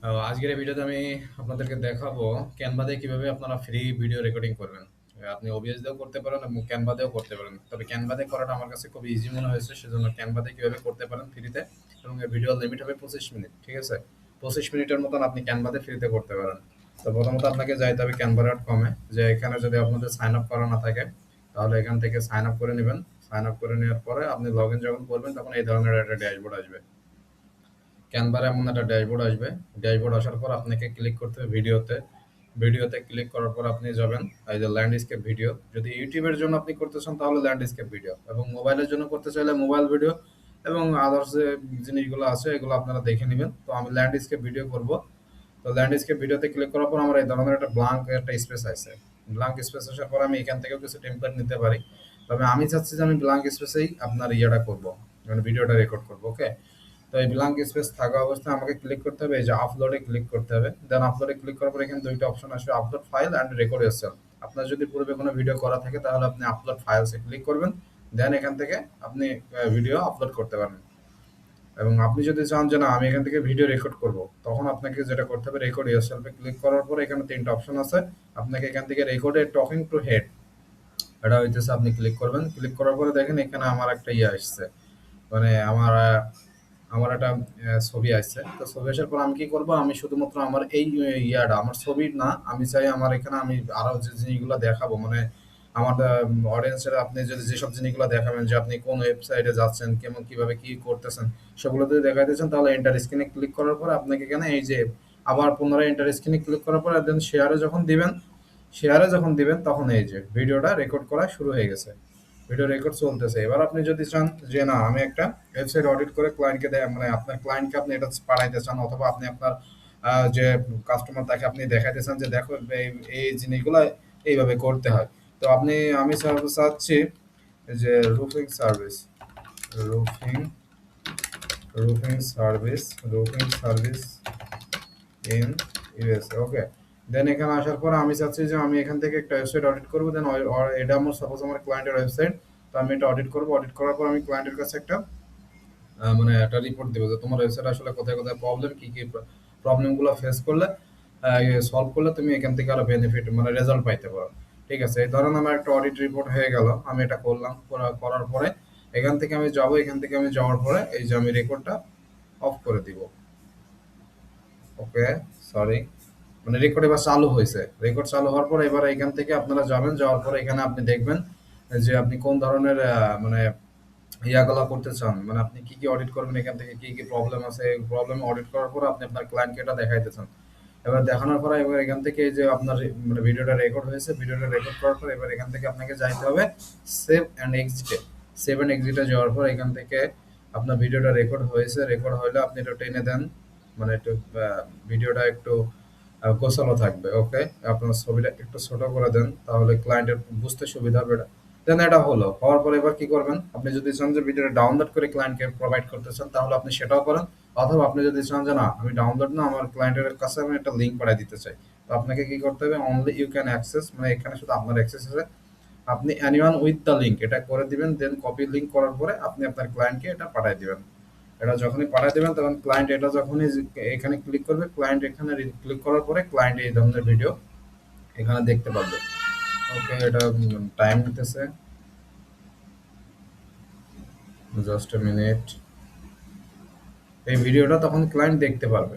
আজকের এই ভিডিওতে আমি আপনাদেরকে দেখাবো ক্যানভা দিয়ে কিভাবে আপনারা ফ্রি ভিডিও রেকর্ডিং করবেন। আপনি ওবিএস দিয়েও করতে পারেন এবং ক্যানভা দিয়েও করতে পারেন। তবে ক্যানভা দিয়ে করাটা আমার কাছে খুব ইজি মনে হয়েছে, সেজন্য ক্যানভা দিয়ে কিভাবে করতে পারেন ফ্রিতে, এবং এই ভিডিও লিমিট হবে 25 মিনিট। ঠিক আছে, 25 মিনিটের মতন আপনি ক্যানভা দিয়ে ফ্রিতে করতে পারেন। তো প্রথমত আপনাকে যাইতে হবে canva.com-এ। যে এখানে যদি আপনাদের সাইন আপ করা না থাকে তাহলে এখান থেকে সাইন আপ করে নেবেন। সাইন আপ করে নেওয়ার পরে আপনি লগ ইন যখন করবেন তখন এই ধরনের একটা ড্যাশবোর্ড আসবে। ক্যানভার এমন একটা ড্যাশবোর্ড আসবে। ড্যাশবোর্ড আসার পর আপনাকে ক্লিক করতে হবে ভিডিওতে। ভিডিওতে ক্লিক করার পর আপনি যাবেন এই যে ল্যান্ডস্কেপ ভিডিও। যদি ইউটিউবের জন্য আপনি করতে চান তাহলে ল্যান্ডস্কেপ ভিডিও, এবং মোবাইলের জন্য করতে চাইলে মোবাইল ভিডিও, এবং আদার্স যে জিনিসগুলো আছে এগুলো আপনারা দেখে নেবেন। তো আমি ল্যান্ডস্কেপ ভিডিও করব। তো ল্যান্ডস্কেপ ভিডিওতে ক্লিক করার পর আমার এই ধরনের একটা ব্ল্যাঙ্ক একটা স্পেস আছে। ব্ল্যাঙ্ক স্পেস আসার পর আমি এখান থেকেও কিছু টেমপ্লেট নিতে পারি। তবে আমি চাচ্ছি যে আমি ব্ল্যাঙ্ক স্পেসেই আপনার ইয়েটা করব, মানে ভিডিওটা রেকর্ড করব। ওকে, তো এই ব্ল্যাঙ্ক স্পেস থাকা অবস্থায় আমাকে ক্লিক করতে হবে, এই যে আপলোডে ক্লিক করতে হবে। দেন আপলোডে ক্লিক করার পর এখানে দুইটা অপশন আসবে, upload file and record yourself. আপনার যদি পূর্বে কোনো ভিডিও করা থাকে তাহলে আপনি আপলোড ফাইলসে ক্লিক করবেন। দেন এখান থেকে আপনি ভিডিও আপলোড করতে পারেন। এবং আপনি যদি চান যে না আমি এখান থেকে ভিডিও রেকর্ড করব, তখন আপনাকে যেটা করতে হবে, রেকর্ড ইয়োরসেলফে ক্লিক করার পর এখানে তিনটা অপশন আছে। আপনাকে এখান থেকে রেকর্ডে টকিং টু হেড, এটা হইতেছে আপনি ক্লিক করবেন। ক্লিক করার পরে দেখেন এখানে আমার একটা ইয়ে আসছে, মানে আমার একটা ছবি আসছে। তো ছবি আসার পর আমি কি করব, আমি শুধুমাত্র আমার এই ইয়াটা আমার ছবির না, আমি চাই আমার এখানে আমি আরো যে জিনিসগুলো দেখাবো, মানে আমার অডিয়েন্সের আপনি যদি যেসব জিনিসগুলো দেখাবেন যে আপনি কোন ওয়েবসাইটে যাচ্ছেন, কেমন কিভাবে কি করতেছেন, সেগুলো যদি দেখাইতেছেন তাহলে এন্টার স্ক্রিনে ক্লিক করার পর আপনাকে এখানে এই যে আবার পুনরায় এন্টার স্ক্রিনে ক্লিক করার পর দেন শেয়ারে যখন দিবেন তখন এই যে ভিডিওটা রেকর্ড করা শুরু হয়ে গেছে। ভিডিও রেকর্ড চলতেছে। এবার আপনি যদি চান যে না আমি একটা ওয়েবসাইট অডিট করে ক্লায়েন্টকে দেয়, মানে আপনার ক্লায়েন্টকে আপনি এটা পাঠাইতে চান, অথবা আপনি আপনার যে কাস্টমার তাকে আপনি দেখাইতে চান যে দেখো এই এই জিনিসগুলো এইভাবে করতে হয়। তো আমি চাচ্ছি যে roofing roofing service in USA. Okay, then এখানে আসার পর আমি চাচ্ছি যে আমি এখান থেকে একটা ওয়েবসাইট অডিট করবো। দেন এটা আমার সাপোজ আমার ক্লায়েন্টের ওয়েবসাইট। তো আমি এটা অডিট করবো। অডিট করার পর আমি ক্লায়েন্টের কাছে একটা মানে একটা রিপোর্ট দেবো যে তোমার ওয়েবসাইট আসলে কোথায় কোথায় প্রবলেম, কি কি প্রবলেমগুলো ফেস করলে সলভ করলে তুমি এখান থেকে আরো বেনিফিট মানে রেজাল্ট পাইতে পারো। ঠিক আছে, এই ধরুন আমার একটা অডিট রিপোর্ট হয়ে গেল, আমি এটা করলাম। করার পরে এখান থেকে আমি যাবো। এখান থেকে আমি যাওয়ার পরে এই যে আমি রেকর্ডটা অফ করে দিব। ওকে, সরি, মানে রেকর্ড এবার চালু হয়েছে। রেকর্ড চালু হওয়ার পর এবার এখান থেকে আপনারা যাবেন। যাওয়ার পরে এখানে আপনি দেখবেন যে আপনি কোন ধরনের মানে ইয়াগুলা করতে চান, মানে আপনি কি কি অডিট করবেন, এখান থেকে কি কি প্রবলেম আছে, প্রবলেম অডিট করার পর আপনি আপনার ক্লায়েন্টকে এটা দেখাইতে চান। এবার দেখানোর পরে এবার এখান থেকে এই যে আপনার মানে ভিডিওটা রেকর্ড হয়েছে, ভিডিওটা রেকর্ড করার পর এবার এখান থেকে আপনাকে যাইতে হবে সেভ অ্যান্ড এক্সিটে যাওয়ার পর এখান থেকে আপনার ভিডিওটা রেকর্ড হয়েছে। রেকর্ড হলে আপনি এটা টেনে দেন, মানে একটু ভিডিওটা একটু গোছালো থাকবে। ওকে, আপনার ছবিটা একটু ছোট করে দেন, তাহলে ক্লায়েন্টের বুঝতে সুবিধা হবে। এটা দেন এটা হওয়ার পরে এবার কি করবেন, আপনি যদি চান যে ভিডিওটা ডাউনলোড করে ক্লায়েন্টকে প্রোভাইড করতে চান তাহলে আপনি সেটাও করেন। অথবা আপনি যদি চান যে না আমি ডাউনলোড না, আমার ক্লায়েন্টের কাছে আমি একটা লিঙ্ক পাঠিয়ে দিতে চাই, তো আপনাকে কি করতে হবে, অনলি ইউ ক্যান অ্যাক্সেস, মানে এখানে শুধু আপনার অ্যাক্সেস আছে, আপনি এনিওয়ান উইথ দ্য লিঙ্ক এটা করে দিবেন। দেন কপি লিঙ্ক করার পরে আপনি আপনার ক্লায়েন্টকে এটা পাঠিয়ে দিবেন। এটা যখনই পাঠিয়ে দেবেন তখন ক্লায়েন্ট এটা যখনই এখানে ক্লিক করবে, ক্লায়েন্ট এখানে ক্লিক করার পরে ক্লায়েন্ট এই ধরনের ভিডিও এখানে দেখতে পাবে। ওকে, এটা টাইম নিতেছে, জাস্ট এ মিনিট। এই ভিডিওটা তখন ক্লায়েন্ট দেখতে পারবে।